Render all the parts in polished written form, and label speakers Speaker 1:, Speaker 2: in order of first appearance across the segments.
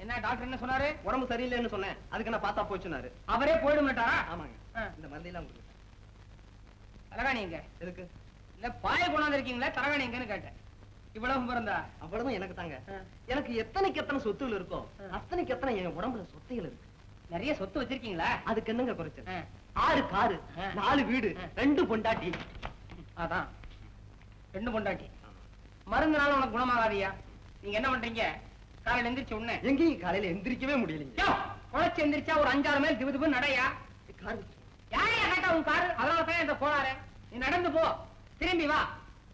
Speaker 1: என்ன டாக்டர் என்ன சொன்னாரு?
Speaker 2: உடம்பு சரியில்லைன்னு சொன்னேன். அதுக்கு நான் பார்த்தா போச்சுனாரு.
Speaker 1: அவரே போயிடுமாட்டாரா?
Speaker 2: ஆமாங்க. இந்த மருந்தெல்லாம் கொடுங்க.
Speaker 1: தலகாணி எங்க?
Speaker 2: எதுக்கு?
Speaker 1: இல்ல பாய கொண்டாந்து இருக்கீங்களா, தலகாணி எங்கன்னு கேட்டேன். இவ்வளவு பிறந்தா?
Speaker 2: அவ்வளவுதான் எனக்கு தாங்க. எனக்கு எத்தனைக்கு எத்தனை சொத்துகள் இருக்கோ அத்தனைக்கு எத்தனை என் உடம்புல சொத்துகள் இருக்கு.
Speaker 1: நிறைய சொத்து வச்சிருக்கீங்களா?
Speaker 2: அதுக்கு என்னங்க குறைச்சல்? 6 காரு, 4 வீடு, 2 பொண்டாட்டி.
Speaker 1: அதான் 2 பொண்டாட்டி. மருந்துனால உனக்கு குணமாகாதியா? நீங்க என்ன பண்றீங்க? காலையில எந்திரிச்ச உடனே?
Speaker 2: எங்கேயும் காலையில எந்திரிக்கவே முடியலைங்க.
Speaker 1: குழைச்சு எந்திரிச்சா ஒரு 5-6 மைல் திபு திபு நடையா?
Speaker 2: காரு
Speaker 1: யாரையா கேட்டா உன் காரு? அதனாலதான் இந்த போனாரு. நீ நடந்து போ, திரும்பி வா.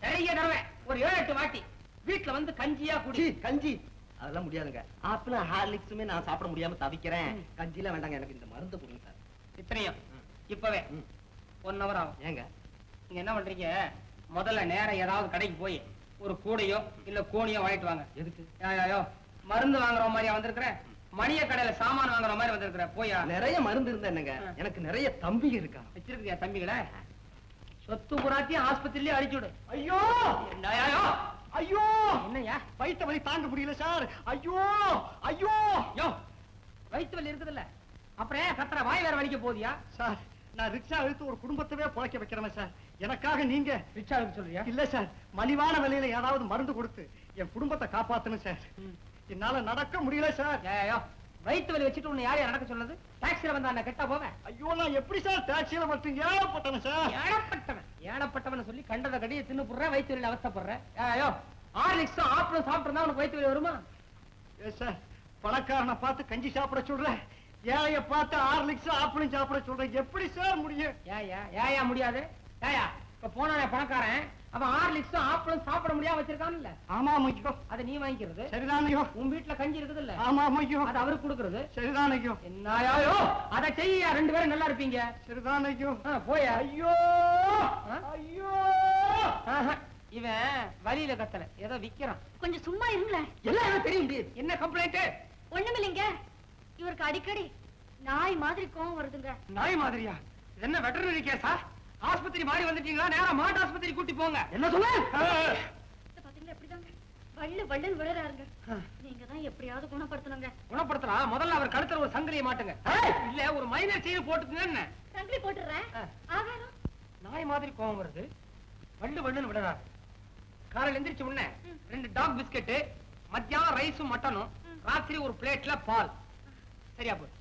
Speaker 1: நிறைய தடவை ஒரு 7-8 வாட்டி வீட்டுல வந்து கஞ்சியா குடி.
Speaker 2: கஞ்சி அதெல்லாம் முடியாதுங்க. ஆப்பிளும் ஹார்லிக்ஸுமே நான் சாப்பிட முடியாம தவிக்கிறேன். கஞ்சிலாம் வேண்டாங்க, எனக்கு இந்த மருந்து கொடுங்க சார்.
Speaker 1: இத்தனையும் இப்பவே 1 hour ஆகும்.
Speaker 2: ஏங்க
Speaker 1: நீங்க என்ன பண்றீங்க? முதல்ல நேரம் ஏதாவது கடைக்கு போய் ஒரு கூடையோ இல்ல கோணியோ வாங்கிட்டு வாங்க.
Speaker 2: எதுக்கு?
Speaker 1: மருந்து வாங்குற மாதிரியா வந்திருக்கிற? மணிய கடையில சாமான் வாங்குற மாதிரி வந்திருக்கிற? போயா.
Speaker 2: நிறைய மருந்து இருந்தா என்னங்க, எனக்கு நிறைய தம்பிங்க இருக்கா.
Speaker 1: வச்சிருக்கியா தம்பிகளை? சொத்து புறாத்தையும் ஆஸ்பத்திரியிலே அடிச்சு விடு.
Speaker 2: ஐயோ
Speaker 1: என்னையோ
Speaker 2: ஐயோ,
Speaker 1: என்னையா?
Speaker 2: வயிற்று வலி தாங்க முடியல சார். ஐயோ ஐயோ
Speaker 1: யோ, வயிற்று வலி இருக்குதுல்ல, அப்புறம் கத்துற வாய் வேற வலிக்க போதியா?
Speaker 2: சார், நான் ரிக்ஷா எடுத்து ஒரு குடும்பத்தவே பொழைக்க வைக்கிறேன் சார். எனக்காக நீங்க
Speaker 1: ரிக்ஷா எடுக்க சொல்றியா?
Speaker 2: இல்ல சார், மலிவான விலையில ஏதாவது மருந்து கொடுத்து என் குடும்பத்தை காப்பாத்தணும் சார். என்னால நடக்க முடியல சார்.
Speaker 1: ஏயோ, வயிற்று வலி வச்சுட்டு உன்னை யாரையா நடக்க சொன்னது? டாக்ஸில வந்தா என்ன கெட்டா போவேன்?
Speaker 2: ஐயோ, நான் எப்படி சார் டாக்ஸில மட்டும் ஏழப்பட்டவன் சார்.
Speaker 1: ஏழப்பட்டவன் சொல்லி கண்டத கடியை தின்னு புடுற, வயிற்று வலியில அவஸ்தைப்படுற. ஏயோ, ஹார்லிக்ஸும் ஆப்பிளும் சாப்பிட்டு உனக்கு வயிற்று வலி வருமா?
Speaker 2: சார், பணக்காரனை பார்த்து கஞ்சி சாப்பிட சொல்றேன், ஏழைய பார்த்து ஹார்லிக்ஸும் ஆப்பிளும் சாப்பிட சொல்றேன். எப்படி சார் முடியும்?
Speaker 1: ஏயா முடியாது? ஏயா, இப்ப போன பணக்காரன் அவன் ஹார்லிக்ஸும் ஆப்பிளும் சாப்பிட முடியாம வச்சிருக்கான்ல?
Speaker 2: ஆமா ஐயோ.
Speaker 1: அதை நீ வாங்கிக்கிறது
Speaker 2: சரிதான் ஐயோ.
Speaker 1: உன் வீட்டுல கஞ்சி இருக்குது இல்ல?
Speaker 2: ஆமா ஐயோ.
Speaker 1: அது அவருக்கு கொடுக்கறது
Speaker 2: சரிதான் ஐயோ.
Speaker 1: என்னையோ அதை செய்ய, 2 பேரும் நல்லா இருப்பீங்க.
Speaker 2: சரிதான் ஐயோ.
Speaker 1: போயா.
Speaker 2: ஐயோ ஐயோ.
Speaker 1: இவன் வலியில கத்தல, ஏதோ விக்கிறான்.
Speaker 3: கொஞ்சம் சும்மா இருங்களேன்.
Speaker 1: எல்லாம் தெரியும். என்ன கம்ப்ளைண்ட்?
Speaker 3: ஒண்ணுமில்லைங்க, இவருக்கு அடிக்கடி நாய் மாதிரி கோவம் வருதுங்க.
Speaker 1: நாய் மாதிரியா? என்ன வெட்டரினரி கேஸா? ஆஸ்பத்திரி மாறி வந்துட்டீங்களா? நேரா மாட்டு ஆஸ்பத்திரி கூட்டி போங்க. என்ன சொல்ல?
Speaker 3: பாத்தீங்களா, எப்படிதாங்க வள்ளு வள்ளுன்னு விழுறாருங்க. நீங்க தான் எப்படியாவது குணப்படுத்தணுங்க.
Speaker 1: குணப்படுத்தலாம். முதல்ல அவர் கழுத்துல ஒரு சங்கிலியை மாட்டுங்க. இல்ல ஒரு மைனர் செயின் போட்டுக்குங்க. என்ன
Speaker 3: சங்கிலி போட்டுறேன். ஆகாரம்
Speaker 1: நாய் மாதிரி கோவம் வருது, வள்ளு வள்ளுன்னு விடுறாரு. காலையில எந்திரிச்ச உடனே 2 டாக் பிஸ்கெட், மத்தியானம் ரைஸும் மட்டனும், ராத்திரி ஒரு பிளேட்ல பால். சரியா போய்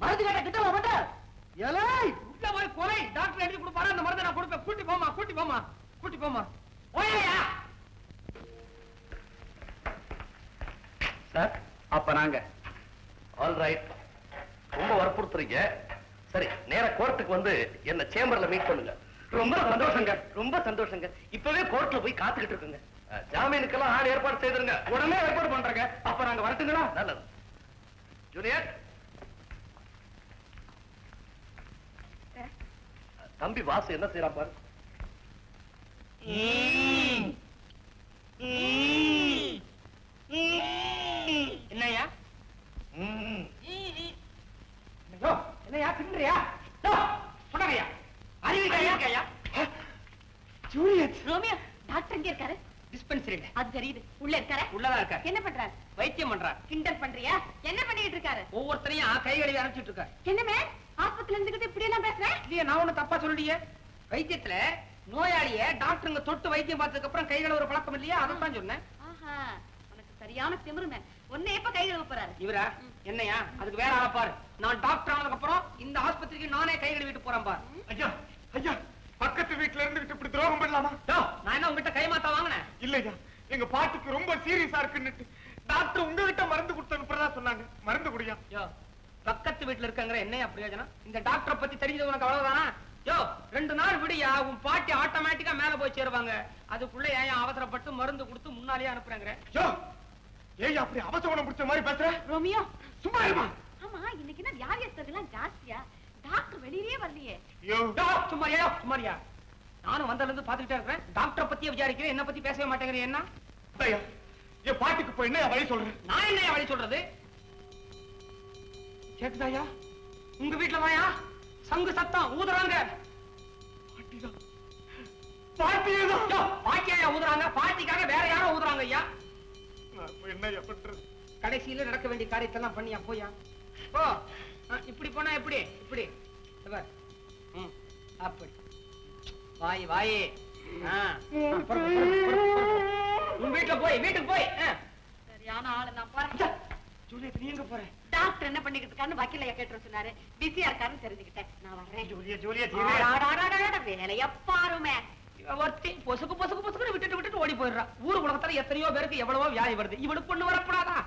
Speaker 1: மருந்து கேட்ட கிட்ட மாட்ட உள்ள போய் கொலை டாக்டர் எழுதி கொடுப்பாரு. அந்த மருந்து நான் கொடுப்பேன். கூட்டி போமா, கூட்டி போமா, கூட்டி போமா. ஓயா
Speaker 4: சார், அப்ப நாங்க ஆல் ரைட். ரொம்ப வற்புறுத்துறீங்க. சரி, நேர கோர்ட்டுக்கு வந்து என்ன சேம்பர்ல மீட் பண்ணுங்க.
Speaker 2: ரொம்ப சந்தோஷங்க, ரொம்ப சந்தோஷங்க. இப்பவே கோர்ட்ல போய் காத்துக்கிட்டு இருக்குங்க.
Speaker 4: ஜாமீனுக்கெல்லாம் ஆள் ஏற்பாடு செய்திருங்க.
Speaker 2: உடனே ஏற்பாடு பண்றேங்க. அப்ப நாங்க வரட்டுங்களா?
Speaker 4: நல்லது. ஜூனியர், தம்பி வாசு என்ன செய்யறான் பாரு.
Speaker 1: என்னையா? என்னையா தின்றியா? சொன்னாங்கய்யா, அறிவிக்கையா?
Speaker 2: ஜூலியட்.
Speaker 3: ரோமியோ, டாக்டர் எங்க இருக்காரு?
Speaker 1: டிஸ்பென்சரியில.
Speaker 3: அது தெரியுது. உள்ள இருக்காரு?
Speaker 1: உள்ளதான் இருக்காரு.
Speaker 3: என்ன பண்றாரு?
Speaker 1: வைத்தியம் பண்றாரு.
Speaker 3: கிண்டல் பண்றியா? என்ன பண்ணிட்டு இருக்காரு?
Speaker 1: ஒவ்வொருத்தரையும் கை கழுவி அனுப்பிச்சிட்டு இருக்காரு.
Speaker 3: என்னமே ஆஸ்பத்திரியில இருந்துகிட்டு இப்படி எல்லாம் பேசுறேன்?
Speaker 1: இல்லையா, நான் ஒண்ணு தப்பா சொல்லிட்டியே. வைத்தியத்துல நோயாளிய டாக்டருங்க தொட்டு வைத்தியம் பார்த்ததுக்கு அப்புறம் கைகளை ஒரு பழக்கம் இல்லையா, அதான் சொன்னேன்.
Speaker 3: ஆஹா, உனக்கு சரியான திமிருமே. உன்னை எப்ப கை கழுவ போறாரு?
Speaker 1: இவரா? என்னையா, அதுக்கு வேற ஆளா பாரு. நான் டாக்டர் ஆனதுக்கு அப்புறம் இந்த ஆஸ்பத்திரிக்கு நானே கை கழுவிட்டு போறேன் பாரு.
Speaker 2: ஐயா ஐயா, பக்கத்து வீட்டுல இருந்துகிட்டு இப்படி துரோகம் பண்ணலாமா?
Speaker 1: நான் என்ன உங்ககிட்ட கைமாத்தா வாங்கினேன்?
Speaker 2: இல்லையா, எங்க பாட்டுக்கு ரொம்ப சீரியஸா இருக்குன்னு டாக்டர் உங்ககிட்ட மருந்து கொடுத்து அனுப்புறதா சொன்னாங்க. மருந்து குடியா?
Speaker 1: பக்கத்து வீட்டுல இருக்காங்க என்ன பிரயோஜனம்? இந்த டாக்டரை பத்தி தெரிஞ்சது உனக்கு அவ்வளவுதானா? 2 நாள் விடியா உன் பாட்டி ஆட்டோமேட்டிக்கா மேல போய் சேருவாங்க. அதுக்குள்ள ஏன் அவசரப்பட்டு மருந்து கொடுத்து முன்னாலேயே அனுப்புறாங்க?
Speaker 2: ஏய், அப்படி அவசரம் பிடிச்ச மாதிரி பேசுற?
Speaker 3: ரோமியோ,
Speaker 2: சும்மா இருமா.
Speaker 3: ஆமா, இன்னைக்கு என்ன வியாதியஸ்தர்கள்லாம் ஜாஸ்தியா? டாக்டர் வெளியிலே வரலையே.
Speaker 1: சும்மாரியா சும்மாரியா? நானும் வந்ததுல இருந்து பாத்துக்கிட்டே இருக்கிறேன். டாக்டரை பத்தியே விசாரிக்கிறேன், என்ன பத்தி பேசவே மாட்டேங்கிறேன். என்ன
Speaker 2: என் பாட்டுக்கு போய் என்ன வழி சொல்றேன்?
Speaker 1: நான் என்ன வழி சொல்றது? கேக்குதாயா? உங்க வீட்டுல வாயா சங்கு சத்தம் ஊதுறாங்க. பாட்டியா ஊதுறாங்க? பாட்டிக்காக வேற யாரும் ஊதுறாங்க ஐயா.
Speaker 2: என்ன பண்றது?
Speaker 1: கடைசியில நடக்க வேண்டிய காரியத்தெல்லாம் பண்ணியா போயா போ. இப்படி போனா எப்படி? இப்படி அப்படி வாய் வாயே. உன் வீட்டுக்கு போய்
Speaker 3: சரியான ஆளு. நான் போறேன்.
Speaker 1: ஜூலியட், நீ எங்க போற?
Speaker 3: டாக்டர் என்ன பண்ணிக்கிட்டு இருக்கான்னு வக்கீலையா கேட்டு சொன்னாரு. பிஸியா இருக்காருன்னு தெரிஞ்சுக்கிட்டேன். நான் வர்றேன்.
Speaker 1: ஜூலியட்
Speaker 3: வேலைய பாருமே.
Speaker 1: ஒருத்தி பொசுக்கு பொசுக்கு பொசுக்கு விட்டுட்டு ஓடி போயிடுறா. ஊர் உலகத்துல எத்தனையோ பேருக்கு எவ்வளவோ வியாதி வருது. இவளுக்கு பொண்ணு வரக்கூடாதா?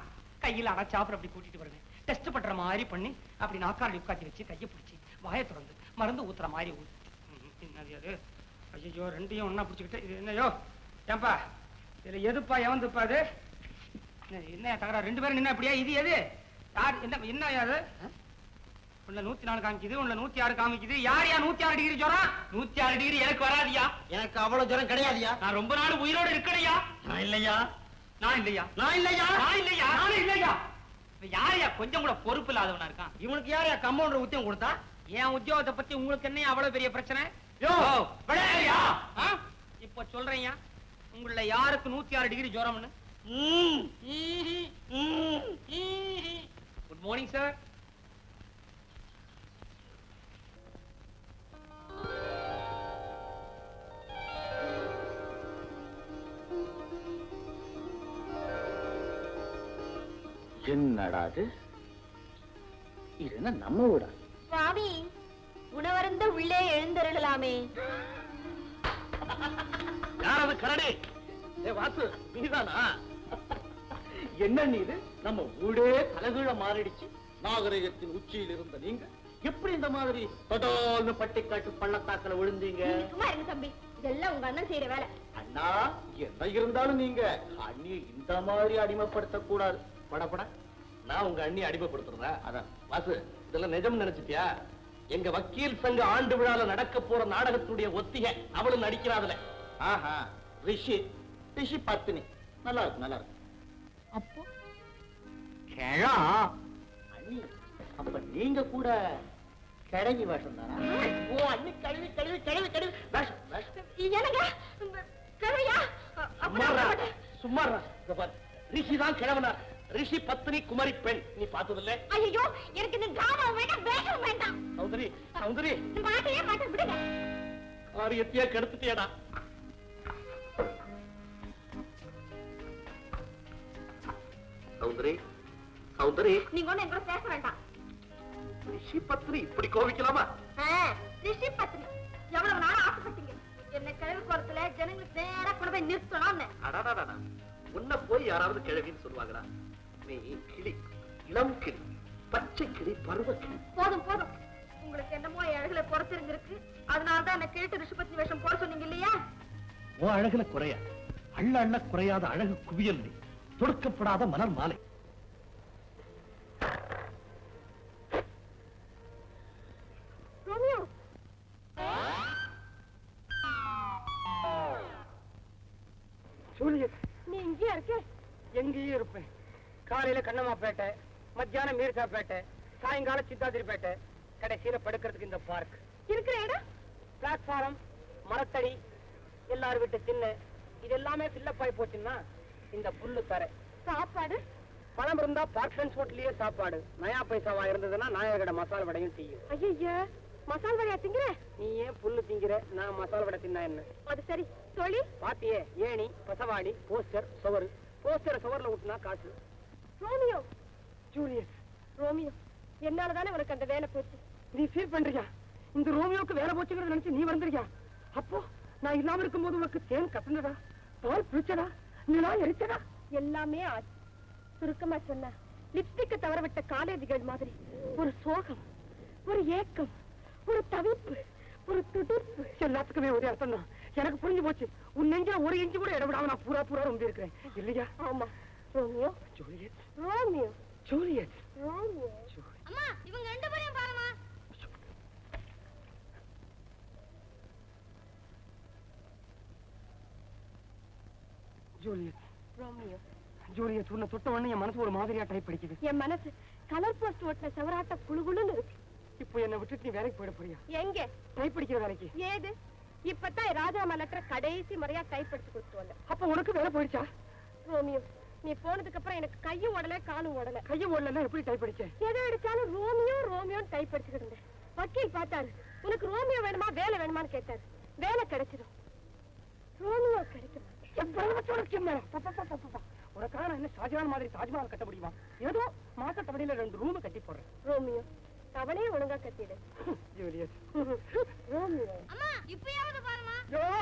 Speaker 1: கையில அடைச்சாப்புற அப்படி கூட்டிட்டு வருவேன். டெஸ்ட் பண்ற மாதிரி பண்ணி அப்படி நாக்காளி உட்காத்தி வச்சு கையை பிடிச்சி வாயை திறந்து மருந்து ஊத்துற மாதிரி ஊத்து. என்னது அது? ஐயோ, ரெண்டையும் ஒன்னா பிடிச்சுக்கிட்டு இது என்னையோ? ஏன்பா இதுல எதுப்பா எவந்துப்பா அது? என்ன தகரா? ரெண்டு பேரும் நின்னா அப்படியா? இது எது? யார்? என்ன அது? உள்ள 104 காமிக்குது, உள்ள 106 காமிக்குது. யாரையா 106 டிகிரி ஜுரம்? 106 டிகிரி எனக்கு வராதியா.
Speaker 2: எனக்கு அவ்வளவு ஜுரம் கிடையாதுயா.
Speaker 1: நான் ரொம்ப நாள் உயிரோடு இருக்கணையா.
Speaker 2: நான் இல்லையா.
Speaker 1: நான் இல்லையா.
Speaker 2: நான் இல்லையா.
Speaker 1: நான் இல்லையா. நான் இல்லையா. யாரையா கொஞ்சம் கூட பொறுப்பு இல்லாதவனா இருக்கான்?
Speaker 2: இவனுக்கு யாரையா கம்பவுண்டர் உத்தியம் கொடுத்தா?
Speaker 1: என் உத்தியோகத்தை பத்தி உங்களுக்கு என்ன அவ்வளவு பெரிய பிரச்சனை? இப்ப சொல்றேன், உங்கள யாருக்கு 106 டிகிரி ஜுரம்னு? Good morning sir.
Speaker 5: என்னடா இது என்ன நம்ம ஊடா?
Speaker 3: சுவாமி, உணவருந்த உள்ளே எழுந்தருளலாமே.
Speaker 5: யாராவது கரடி? வாசு, நீதானா? என்ன நீ இது? நம்ம ஊடே தலைகீழ மாறிடுச்சு. நாகரிகத்தின் உச்சியில் இருந்த நீங்க எப்படி இந்த மாதிரி தொடால்னு பட்டிக்காட்டு பள்ளத்தாக்கல விழுந்தீங்க?
Speaker 3: சும்மா இருங்க தம்பி, இதெல்லாம் உங்க அண்ணன் செய்யற வேலை.
Speaker 5: அண்ணா, என்ன இருந்தாலும் நீங்க அண்ணியை இந்த மாதிரி அடிமைப்படுத்த கூடாது. படப்பட
Speaker 4: நான் உங்க அண்ணி அடிமைப்படுத்துறேன். அதான் வாசு, இதெல்லாம் நிஜம் நினைச்சிட்டியா? எங்க வக்கீல் சங்க ஆண்டு விழால நடக்க போற நாடகத்துடைய ஒத்திகை அவளும் நடிக்கிறாதுல.
Speaker 5: ஆஹா, ரிஷி ரிஷி பத்தினி. நல்லா இருக்கு, நல்லா இருக்கு.
Speaker 2: அப்போ கிழா
Speaker 5: அண்ணி, அப்ப நீங்க கூட கிழவி வேஷம் தானா? ஓ, அண்ணி கழுவி கழுவி கழுவி கழுவி வேஷம் வேஷம்.
Speaker 3: என்னங்க கழுவியா?
Speaker 4: சும்மாறா. ரிஷி தான் கிழவனா. ரிஷி பத்னி குமரி பெண். நீ பார்த்ததில்லை?
Speaker 3: ஐயோ, எனக்கு இந்த கிராமம் வேண்டாம், வேஷம் வேண்டாம்.
Speaker 4: சௌந்தரி, சௌந்தரி,
Speaker 3: மாட்டையே மாட்ட விடுங்க.
Speaker 4: காரியத்தையே கெடுத்துட்டியடா. சௌந்தரி, சௌந்தரி,
Speaker 3: நீங்க ஒண்ணு என் கூட பேச வேண்டாம்.
Speaker 4: ரிஷி பத்னி இப்படி கோவிக்கலாமா?
Speaker 3: ரிஷி பத்னி எவ்வளவு நாள் ஆசைப்பட்டீங்க என்ன கிழவி கோலத்துல ஜனங்களுக்கு நேரா கொண்டு போய் நிறுத்தணும்னு.
Speaker 4: அடாடாடா, உன்ன போய் யாராவது கிழவின்னு சொல்லுவாங்களா? நீ கிளி, இளம் கிளி, பச்சை கிளி, பருவ கிளி.
Speaker 3: போதும் போதும், உங்களுக்கு என்னமோ அழகுல பொறுத்திருந்திருக்கு. அதனாலதான் என்ன கேட்டு ரிஷிபத்னி வேஷம் போட சொன்னீங்க இல்லையா?
Speaker 4: உன் அழகுல குறையா, அள்ள அள்ள குறையாத அழகு குவியல் நீ, தொடுக்கப்படாத மலர் மாலை.
Speaker 3: ரோமியோ,
Speaker 1: ஜூலியட்,
Speaker 3: நீ இங்கேயா இருக்க?
Speaker 1: எங்கேயும் இருப்பேன். காலையில கண்ணம்மாப்பேட்டை, மத்தியானம் மீர்சாப்பேட்டை, சாயங்காலம் சித்தாதிரிப்பேட்டை, கடைசியில படுக்கிறதுக்கு இந்த பார்க்.
Speaker 3: இருக்கிற இடம்
Speaker 1: பிளாட்ஃபாரம், மரத்தடி, எல்லாரும் வீட்டு திண்ணை, இது எல்லாமே ஃபில்லப் ஆகி போச்சுன்னா இந்த புல்லு தர.
Speaker 3: சாப்பாடு
Speaker 1: பணம் இருந்தா பார்க்ஷன்ஸ் ஹோட்டலையே சாப்பாடு. நயா பைசாவா இருந்ததுன்னா நாயகட மசால் வடையும் டீயும்.
Speaker 3: ஐயா, மசால் வடையா திங்கிற?
Speaker 1: நீ ஏன் புல்லு திங்கிற? நான் மசால் வடை தின்னா என்ன?
Speaker 3: அது சரி. தொழில்
Speaker 1: பாத்தியே, ஏணி, பசவாடி, போஸ்டர், சுவரு. போஸ்டர் சுவர்ல விட்டுனா காசு.
Speaker 3: ரோமியோ,
Speaker 1: ஜூலியட்,
Speaker 3: ரோமியோ, என்னாலதானே உனக்கு அந்த வேலை போச்சு.
Speaker 1: நீ ஃபீல் பண்றியா? இந்த ரோமியோக்கு வேலை போச்சுங்கிறத நினைச்சு நீ வந்துறியா? அப்போ நான் இல்லாம இருக்கும்போது உனக்கு தேன் கட்டுனதா, பால் பிடிச்சதா, நிலா எரிச்சதா?
Speaker 3: எல்லாமே ஆச்சு. சுருக்கமா சொன்ன லிப்ஸ்டிக்க தவற விட்ட காலேஜிகள் மாதிரி ஒரு சோகம், ஒரு ஏக்கம், ஒரு தவிப்பு, ஒரு துடிப்பு.
Speaker 1: எல்லாத்துக்குமே ஒரே அர்த்தம் தான். எனக்கு புரிஞ்சு போச்சு. உன் நெஞ்சா ஒரு இன்ச்சு கூட இடவிடாம நான் பூரா பூரா ரொம்ப இருக்கிறேன் இல்லையா?
Speaker 3: ஆமா. Romeo,
Speaker 1: Juliet,
Speaker 3: Romeo,
Speaker 1: Juliet,
Speaker 3: Romeo. அம்மா, இவங்க ரெண்டு பேரையும் பாருமா.
Speaker 1: ஜூலியட்,
Speaker 3: ரோமியோ,
Speaker 1: ஜூலியட், உன்னை தொட்ட உடனே என் மனசு ஒரு மாதிரியா டைப் அடிக்குது.
Speaker 3: என் மனசு கலர் போஸ்ட் ஓட்டுல செவராட்ட குளுகுளுன்னு இருக்கு.
Speaker 1: இப்போ என்னை விட்டுட்டு நீ வேலைக்கு போயிட போறியா?
Speaker 3: எங்க?
Speaker 1: டைப் அடிக்கிற வேலைக்கு.
Speaker 3: ஏது? இப்பதான் ராஜாமா லெட்டர் கடைசி முறையா டைப் அடிச்சு கொடுத்துட்டு வந்தேன்.
Speaker 1: அப்ப உனக்கு வேலை போயிடுச்சா?
Speaker 3: ரோமியோ, நீ போனதுக்கு அப்புறம் எனக்கு கையும் ஓடல காலும் ஓடல.
Speaker 2: கையும் ஓடலன்னா எப்படி டைப் அடிச்சேன்?
Speaker 3: எதை அடிச்சாலும் ரோமியோ ரோமியோன்னு டைப் அடிச்சுக்கிட்டு இருந்தேன். வக்கீல் பார்த்தாரு. உனக்கு ரோமியோ வேணுமா வேலை வேணுமான்னு கேட்டாரு. வேலை கிடைச்சிடும், ரோமியோ கிடைக்க மாட்டேன்.
Speaker 2: உனக்காக நான் என்ன ஷாஜகான் மாதிரி தாஜ்மஹால் கட்ட முடியுமா? ஏதோ மாச தவணையில 2 ரூம் கட்டி போடுறேன்.
Speaker 3: ரோமியோ தவணையே ஒழுங்கா கட்டிடு.
Speaker 2: ஜூலியட்.
Speaker 3: ரோமியோ
Speaker 6: அம்மா இப்பயாவது